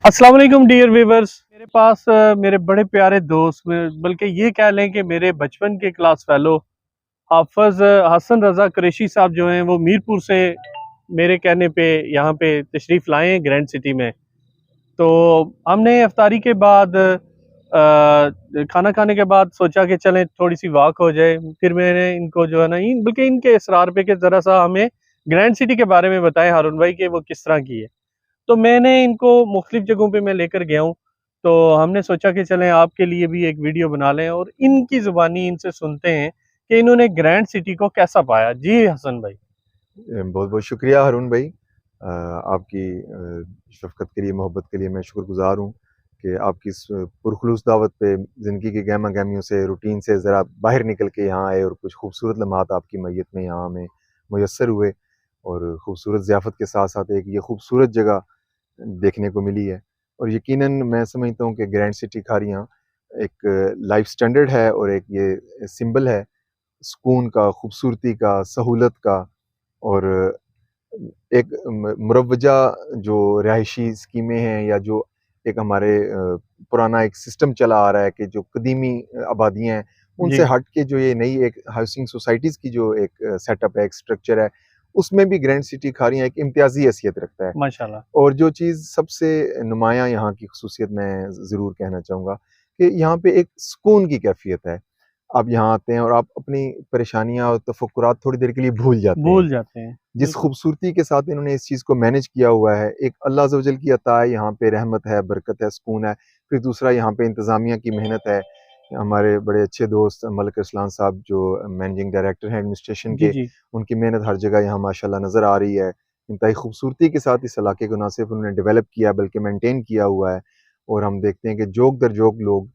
अस्सलाम वालेकुम dear viewers. मेरे पास मेरे बड़े प्यारे दोस्त बल्कि ये कह लें कि मेरे बचपन के क्लास फेलो हाफिज हसन रज़ा कुरैशी साहब जो हैं वो मीरपुर से मेरे कहने पे यहाँ पे तशरीफ़ लाए हैं ग्रैंड सिटी में। तो हमने इफ्तारी के बाद खाना खाने के बाद सोचा कि चलें थोड़ी सी वॉक हो जाए। फिर मैंने इनको जो है ना बल्कि इनके इसरार पे कि ज़रा सा हमें ग्रैंड सिटी के बारे में बताएं हारून भाई कि वो किस तरह की है। तो मैंने इनको मुख्तलिफ जगहों पे मैं लेकर गया हूँ। तो हमने सोचा कि चलें आपके लिए भी एक वीडियो बना लें और इनकी ज़ुबानी इनसे सुनते हैं कि इन्होंने ग्रैंड सिटी को कैसा पाया। जी हसन भाई। बहुत बहुत शुक्रिया हारून भाई। आपकी शफ़क़त के लिए, मोहब्बत के लिए मैं शुक्रगुज़ार हूँ कि आपकी इस पुरखुलूस दावत पे ज़िंदगी की गहमा गहमियों से, रूटीन से ज़रा बाहर निकल के यहाँ आए और कुछ खूबसूरत लम्हात आपकी मैयत में यहाँ हमें मुयस्सर हुए और खूबसूरत ज़ियाफ़त के साथ साथ एक ये खूबसूरत जगह देखने को मिली है। और यकीनन मैं समझता हूँ कि ग्रैंड सिटी खारियाँ एक लाइफ़ स्टैंडर्ड है और एक ये सिंबल है सुकून का, खूबसूरती का, सहूलत का। और एक मुरवजा जो रिहायशी स्कीमें हैं या जो एक हमारे पुराना एक सिस्टम चला आ रहा है कि जो कदीमी आबादियाँ हैं, उनसे जी हट के जो ये नई एक हाउसिंग सोसाइटीज़ की जो एक सेटअप है, एक स्ट्रक्चर है, उसमें भी ग्रैंड सिटी खारियाँ एक इम्तियाज़ी हैसियत रखता है। माशाल्लाह। और जो चीज़ सबसे नुमायाँ यहाँ की ख़ुसूसियत मैं ज़रूर कहना चाहूँगा कि यहाँ पे एक सुकून की कैफ़ियत है। आप यहाँ आते हैं और आप अपनी परेशानियाँ और तफ़क्कुरात थोड़ी देर के लिए भूल जाते हैं। भूल जाते हैं। जिस बिल्कुल। खूबसूरती के साथ इन्होंने इस चीज़ को मैनेज किया हुआ है, एक अल्लाह अज़्ज़ व जल की अता है, यहाँ पे रहमत है, बरकत है, सुकून है। फिर दूसरा यहाँ पे इंतज़ामिया की मेहनत है। हमारे बड़े अच्छे दोस्त मलिक अरसलान साहब जो मैनेजिंग डायरेक्टर हैं एडमिनिस्ट्रेशन जी के, जी उनकी मेहनत हर जगह यहाँ माशाल्लाह नज़र आ रही है। इंतहाई खूबसूरती के साथ इस इलाके को ना सिर्फ़ उन्होंने डेवलप किया है बल्कि मेंटेन किया हुआ है। और हम देखते हैं कि जोक दर जोक लोग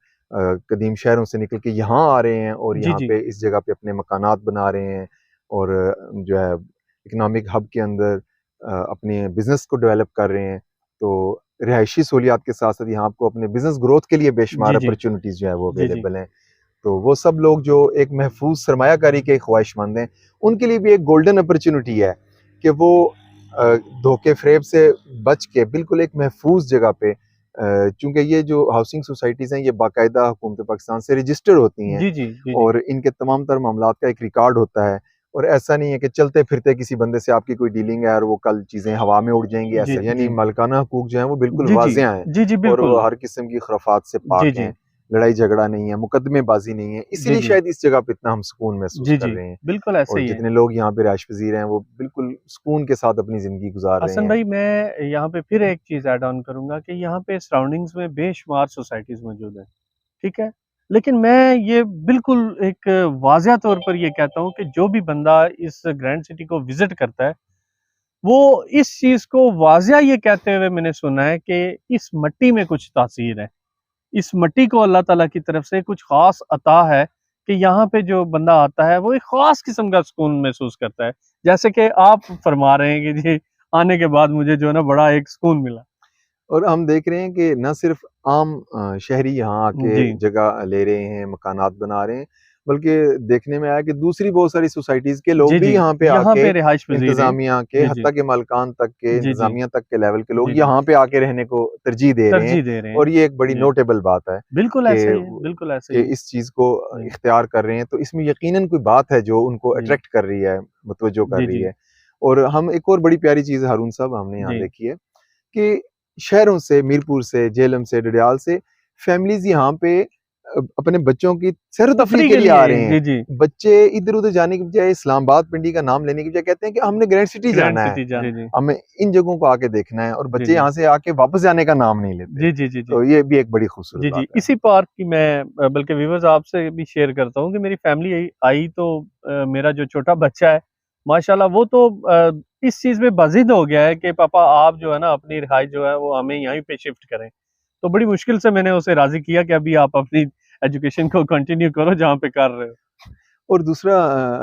कदीम शहरों से निकल के यहाँ आ रहे हैं और जी यहाँ जी पे इस जगह पे अपने मकानात बना रहे हैं और जो है इकोनॉमिक हब के अंदर अपने बिज़नेस को डेवलप कर रहे हैं। तो रिहायशी सहूलियात के साथ-साथ यहाँ आपको अपने बिज़नेस ग्रोथ के लिए बेशुमार जी जी अपॉर्च्युनिटीज़ जो है वो जी जी अवेलेबल हैं। तो वो सब लोग जो एक महफूज़ सरमायाकारी के ख्वाहिशमंद हैं, उनके लिए भी एक गोल्डन अपॉर्च्युनिटी है कि वो धोखे-फ़रेब से बच के बिल्कुल एक महफूज़ जगह पे चूँकि ये जो हाउसिंग सोसाइटीज़ हैं, ये बाकायदा हुकूमत पाकिस्तान से रजिस्टर्ड होती हैं जी जी जी जी और इनके तमाम तर मामलात का एक रिकॉर्ड होता है। और ऐसा नहीं है कि चलते-फिरते किसी बंदे से आपकी कोई डीलिंग है और वो कल चीज़ें हवा में उड़ जाएँगी, जी ऐसा यानी जी मालिकाना हकूक जो हैं वो बिल्कुल जी जी वाज़िया हैं जी जी और वो बिल्कुल। हर किस्म की खुराफात से जी पाक जी हैं, लड़ाई-झगड़ा नहीं है, मुकदमेबाज़ी नहीं है, जी इसीलिए जी शायद इस जगह पे इतना हम सुकून महसूस जी कर जी रहे हैं। बिल्कुल ऐसे और ही है। जितने लोग यहाँ पे रिहाइश पज़ीर हैं, वो बिल्कुल सुकून के साथ अपनी ज़िंदगी गुज़ार रहे हसन हैं। भाई, मैं यहाँ पे फिर एक चीज़ ऐड ऑन करूँगा कि यहाँ पे सराउंडिंग्स में बेशुमार सोसाइटीज़ मौजूद हैं, ठीक है? लेकिन मैं ये बिल्कुल एक वाज़िया तौर पर ये कहता हूँ कि जो भी बंदा इस ग्रैंड सिटी को विज़िट करता है, वो इस चीज़ को वाज़िया ये कहते हुए मैंने सुना है कि इस मिट्टी में कुछ तासीर है। इस मिट्टी को अल्लाह ताला की तरफ से कुछ ख़ास अता है कि यहाँ पे जो बंदा आता है, वो एक ख़ास किस्म का सुकून महसूस करता है। जैसे कि आप फरमा रहे हैं कि जी, आने के बाद मुझे जो है ना बड़ा एक सुकून मिला। और हम देख रहे हैं कि न सिर्फ आम शहरी यहाँ आके जी। जगह ले रहे हैं, मकानात बना रहे हैं, बल्कि देखने में आया कि दूसरी बहुत सारी सोसाइटीज़ के लोग जी, भी जी। यहाँ पे यहाँ आके पे रिहाइश पज़ीर हैं। इंतज़ामिया के, जी, जी। हत्ता के मालिकान तक के, जी, जी। इंतज़ामिया तक के लेवल के लोग जी, जी। यहाँ पे आके रहने को तरजीह दे रहे हैं तरजीह दे रहे हैं। और ये एक बड़ी जी। नोटेबल बात है बिल्कुल ऐसा ही है, कि बिल्कुल ऐसा ही है। इस चीज़ को जी, इख्तियार कर रहे हैं, तो इसमें यकीनन कोई बात है जो उनको जी। अट्रैक्ट कर रही है, मुतवज्जो कर जी, रही जी। है। और हम एक और बड़ी प्यारी चीज़ हारून साहब हमने यहाँ जी। देखी है कि शहरों से, मीरपुर से, जेहलम से, डडियाल से फैमिलीज़ यहाँ पे अपने बच्चों की सैर-ओ-तफरीह तफ़रीह के के लिए आ लिए रहे हैं। जी, जी। बच्चे इधर-उधर जाने की बजाय इस्लामाबाद पिंडी का नाम लेने की बजाय कहते हैं कि हमने ग्रैंड सिटी ग्रैंड जाना है, सिटी जाना जी, जी। हमें इन जगहों को आके देखना है और जी, बच्चे जी। यहाँ से आके वापस जाने का नाम नहीं लेते। जी, जी, जी, जी। तो ये भी एक बड़ी खूबसूरत जी, बात जी। है। इसी पार्क की मैं बल्कि व्यूअर्स आपसे भी शेयर करता हूँ कि मेरी फैमिली आई आई तो मेरा जो छोटा बच्चा है, माशाल्लाह वो तो इस चीज़ में बज़िद हो गया है कि पापा आप जो है ना अपनी रिहाइश जो है वो हमें यहीं पे शिफ्ट करें। तो बड़ी मुश्किल से मैंने उसे राज़ी किया कि अभी आप अपनी एजुकेशन को कंटिन्यू करो जहाँ पे कर रहे हो। और दूसरा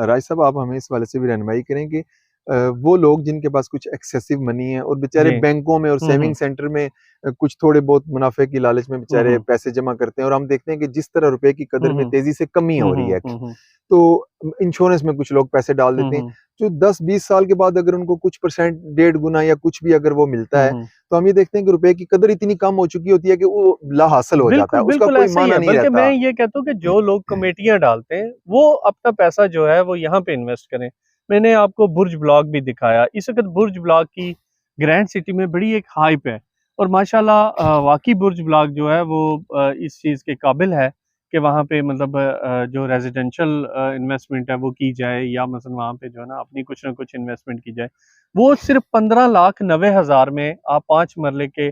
राय साहब आप हमें इस हवाले से भी रहनुमाई करें कि वो लोग जिनके पास कुछ एक्सेसिव मनी है और बेचारे जी। बैंकों में और सेविंग सेंटर में कुछ थोड़े बहुत मुनाफे की लालच में हुँ, बेचारे हुँ। पैसे जमा करते हैं और हम देखते हैं कि जिस तरह रुपए की कदर हुँ, में हुँ। तेजी से कमी हुँ, हो रही हुँ, है, हुँ, हुँ। तो इंश्योरेंस में कुछ लोग पैसे डाल हुँ, देते हैं, हुँ। जो 10-20 साल के बाद अगर उनको कुछ परसेंट, डेढ़ गुना या कुछ भी अगर वो मिलता हुँ, है, हुँ। तो हम ये देखते हैं कि रुपए की कदर इतनी कम हो चुकी होती है कि वो लाहासिल हो जाता बिल्कुल, है, उसका बिल्कुल कोई ऐसा ही माना है। नहीं बल्कि मैं रहता। ये कहता हूँ कि जो लोग कमेटियाँ डालते हैं, वो अपना पैसा जो है वो यहाँ पे इन्वेस्ट करें। मैंने आपको बुर्ज ब्लॉक भी दिखाया। इस वक़्त बुर्ज ब्लॉक की ग्रैंड सिटी में बड़ी एक हाइप है और माशाल्लाह वाक़ई बुर्ज ब्लॉक जो है वो इस चीज़ के काबिल है कि वहाँ पे मतलब जो रेज़िडेंशियल इन्वेस्टमेंट है वो की जाए या मसलन वहाँ पे जो है ना अपनी कुछ ना कुछ इन्वेस्टमेंट की जाए। वो सिर्फ़ 15,90,000 में आप 5 मरले के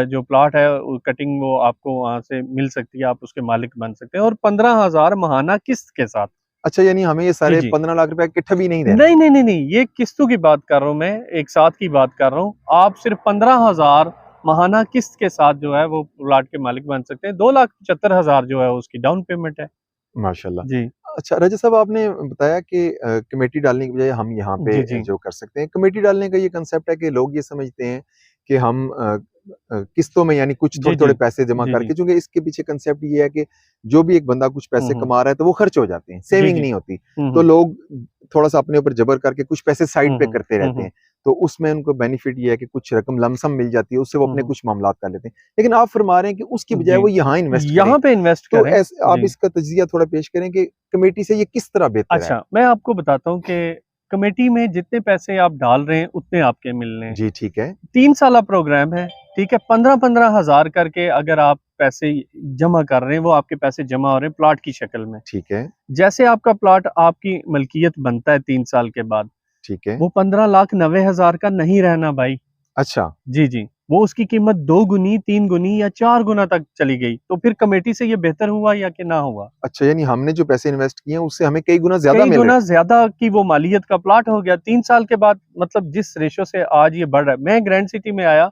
जो प्लॉट है कटिंग वो आपको वहाँ से मिल सकती है, आप उसके मालिक बन सकते हैं और 15,000 माहाना किस्त के साथ। अच्छा, यानी हमें ये जी, सारे जी। 15 लाख रुपए इकट्ठे भी नहीं देने? नहीं, नहीं, नहीं, नहीं, ये किस्तों की बात कर रहा हूँ मैं, एक साथ की बात कर रहा हूँ। आप सिर्फ़ 15,000 माहाना किस्त के साथ जो है वो प्लॉट के मालिक बन सकते हैं। 2,75,000 जो है उसकी डाउन पेमेंट है। माशाल्लाह। जी। अच्छा, रजत साहब, आपने बताया कि कमेटी डालने की बजाय हम यहाँ पे जी, जी। जो कर सकते हैं, कमेटी डालने का ये कांसेप्ट है कि लोग ये समझते हैं कि हम किस्तों में, यानी कुछ जी, जी। थोड़े-थोड़े पैसे जमा जी, जी। करके, चूँकि इसके पीछे कांसेप्ट ये है कि जो भी एक बंदा कुछ हुँ, पैसे हुँ। कमा रहा है तो वो खर्च हो जाते हैं, जी, सेविंग जी। नहीं होती। हुँ, तो हुँ। लोग थोड़ा-सा अपने ऊपर जबर करके कुछ पैसे साइड हुँ, पे हुँ। करते हुँ, रहते हुँ। हैं। तो उसमें उनको बेनिफिट ये है कि कुछ रकम लमसम मिल जाती है, उससे वो हुँ, अपने हुँ। कुछ मामलात कर लेते हैं। लेकिन आप फरमा रहे हैं कि उसकी बजाय जी। वो यहाँ इन्वेस्ट करें। यहाँ पे इन्वेस्ट तो करें। आप जी। इसका तज्ज़िया थोड़ा पेश करें कि कमेटी से ये किस तरह बेहतर है? अच्छा, मैं आपको बताता हूँ कि कमेटी में जितने पैसे आप डाल रहे हैं, उतने आपके मिलने हैं। जी, ठीक है। 3 साला प्रोग्राम है, ठीक है? 15-15 हज़ार करके अगर आप पैसे जमा कर रहे हैं, वो आपके पैसे जमा हो रहे हैं प्लॉट की शक्ल में। ठीक है, जैसे आपका प्लॉट आपकी मलकियत बनता है 3 साल के बाद, ठीक है। वो 15,90,000 का नहीं रहना भाई। अच्छा, जी, जी। वो उसकी कीमत 2 गुनी, 3 गुनी या 4 गुना तक चली गई। तो फिर कमेटी से ये बेहतर हुआ या कि ना हुआ? अच्छा, यानी हमने जो पैसे इन्वेस्ट किए हैं उससे हमें कई गुना ज़्यादा कई मिल रहे गुना हैं। ज़्यादा की वो मालियत का प्लॉट हो गया। 3 साल के बाद मतलब जिस रेशो से आज ये बढ़ रहा है, मैं ग्रैंड सिटी में आया,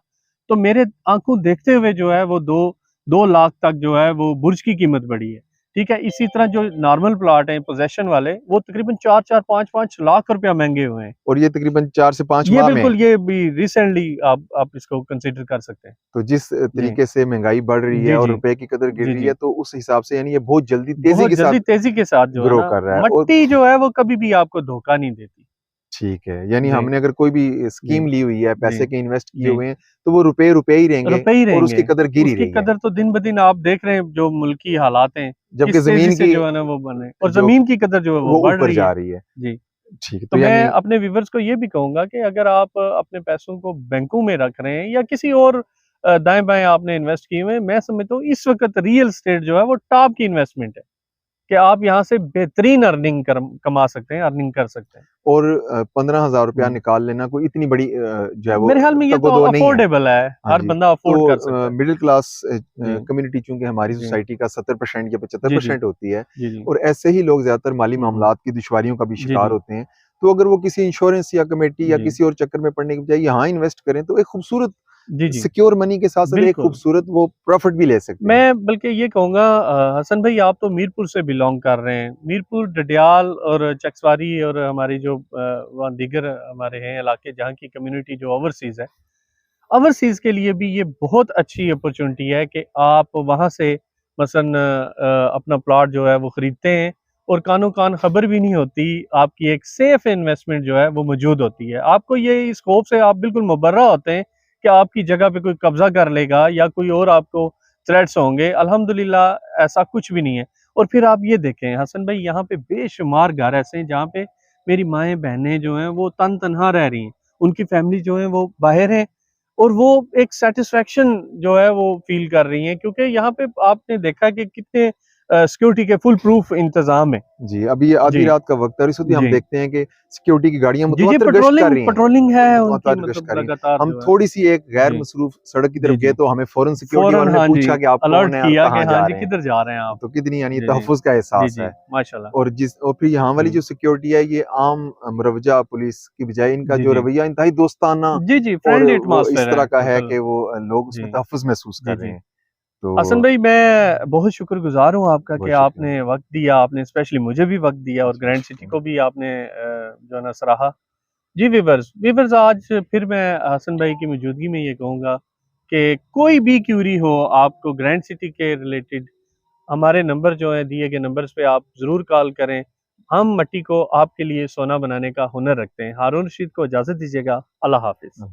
तो मेरे आँखों देखते हुए जो है वो 2 लाख तक जो है वो बुर्ज की कीमत बढ़ी है। ठीक है? इसी तरह जो नॉर्मल प्लॉट हैं पोज़ेशन वाले, वो तकरीबन 4-4 5-5 लाख रुपया महँगे हुए हैं। और ये तकरीबन 4 से 5 ये माह में। बिल्कुल ये भी रिसेंटली आप इसको कंसीडर कर सकते हैं। तो जिस जी। तरीके से महँगाई बढ़ रही है जी, और जी। रुपए की कदर गिर जी, रही है, जी। तो उस हिसाब से यानी ये बहुत जल्दी तेज़ी बहुत के साथ जल्दी तेज़ी के साथ जो है ग्रो ना, कर रहा है। और मट्टी जो है वो कभी भी आपको धोखा नहीं देती। ठीक है, यानी जी, हमने अगर कोई भी जी, स्कीम ली हुई है, जी, पैसे के इन्वेस्ट किए जी। हुए हैं, तो वो रुपए रुपए ही रहेंगे रुपए ही और उसकी रहेंगे। कदर गिर ही उसकी रही है। कदर तो दिन-ब-दिन आप देख रहे हैं जो मुल्की हालात हैं, जबकि किस तेज़ी ज़मीन से की जो है ना वो बने और जो ज़मीन की कदर जो है वो वो बढ़ ऊपर रही जा है। रही है। जी, ठीक है, तो तो मैं यानी अपने व्यूअर्स को ये भी कहूँगा कि अगर आप अपने पैसों को बैंकों में रख रहे हैं या किसी और दाएँ-बाएँ आपने इन्वेस्ट किए हुए हैं, मैं समझता हूँ इस वक़्त रियल एस्टेट जो है वो टॉप की इन्वेस्टमेंट है, कि आप यहाँ से बेहतरीन अर्निंग कमा सकते हैं, अर्निंग कर सकते हैं। और 15,000 रुपया हुँ। निकाल लेना कोई इतनी बड़ी जो है वो मेरे ख़्याल में ये तो तगोदो नहीं है। अफ़ोर्डेबल है, हाँ हर जी, बंदा तो अफ़ोर्ड कर सकता है। मिडल क्लास जी, कम्युनिटी चूँकि हमारी जी। सोसाइटी का 70% या जी, जी। 75% होती है, जी, जी। और ऐसे ही लोग ज़्यादातर माली हुँ, हुँ। मामलात की दुश्वारियों का भी जी, शिकार जी। होते हैं। तो अगर वो किसी इंश्योरेंस या कमेटी या जी। किसी और चक्कर में पड़ने की बजाय यहाँ इन्वेस्ट करें, तो एक खूबसूरत जी, जी। सिक्योर मनी के साथ-साथ एक बिल्कुल। खूबसूरत वो प्रॉफ़िट भी ले सकते हैं। मैं बल्कि ये कहूँगा हसन भाई आप तो मीरपुर से बिलॉन्ग कर रहे हैं। मीरपुर, डडियाल और चक्सवारी और हमारी जो वहाँ दीगर हमारे हैं इलाके जहाँ की कम्युनिटी जो ओवरसीज़ है, ओवरसीज़ के लिए भी ये बहुत अच्छी अपॉर्च्युनिटी है कि आप वहाँ से मसलन अपना प्लॉट जो है वो खरीदते हैं और कानो-कान खबर भी नहीं होती, आपकी एक सेफ इन्वेस्टमेंट जो है वो मौजूद होती है। आपको ये स्कोप से आप बिल्कुल मुबर्रा होते हैं कि आपकी जगह पे कोई कब्ज़ा कर लेगा या कोई और आपको थ्रेट्स होंगे। अल्हम्दुलिल्लाह ऐसा कुछ भी नहीं है। और फिर आप ये देखें हसन भाई यहाँ पे बेशुमार घर ऐसे हैं जहाँ पे मेरी माएँ-बहनें जो हैं वो तन-तनहा रह रही हैं। उनकी फैमिली जो है वो बाहर है और वो एक सैटिस्फैक्शन जो है वो फ़ील कर रही हैं क्योंकि यहाँ पे आपने देखा कि कितने सिक्योरिटी के फुल प्रूफ इंतज़ाम है। जी, अभी ये आधी जी, रात का वक़्त है और इस वक़्त हम जी। देखते हैं कि सिक्योरिटी की गाड़ियाँ जी, जी, मुतवातिर गश्त कर पेट्रोलिंग रही हैं। पेट्रोलिंग है उनकी मुतवातिर गश्त मतलब कर रही हैं। लगातार हम जो है। थोड़ी-सी एक गैर जी, मसरूफ सड़क की जी, तरफ गए जी। तो हमें फ़ौरन सिक्योरिटी फ़ौरन वालों ने हाँ जी, पूछा कि आप अलर्ट कौन हैं और किया कि कहाँ हाँ जा जी, रहे हैं? किधर जा रहे हैं आप? तो कितनी यानी जी, जी। तहफ़्फ़ुज़ का जी, एहसास जी, है। माशाल्लाह। और फिर यहाँ वाली जी। जो सिक्योरिटी है, ये आम मुरवजा पुलिस की बजाय इनका जी, जो जी। रवैया इंतहाई दोस्ताना जी, जी, और फ्रेंडली वो इस एटमॉस्फेयर तरह है का है टोटल। कि वो लोग उसमें जी। तहफ़्फ़ुज़ महसूस जी, कर रहे जी। हैं। हसन तो भाई मैं बहुत शुक्रगुज़ार हूँ आपका कि बहुत शुक्रिया, आपने वक़्त दिया, आपने स्पेशली मुझे भी वक़्त दिया और जी, ग्रैंड सिटी शुक्रिया। को भी आपने जो है ना सराहा। जी वीवर्स वीवर्स, आज फिर मैं हसन भाई की मौजूदगी में ये कहूँगा कि कोई भी क्यूरी हो आपको ग्रैंड सिटी के रिलेटेड, हमारे नंबर जो है दिए गए नंबर्स पे आप ज़रूर कॉल करें। हम मट्टी को आपके लिए सोना बनाने का हुनर रखते हैं। हारून रशीद को इजाज़त दीजिएगा। अल्लाह हाफ़िज़।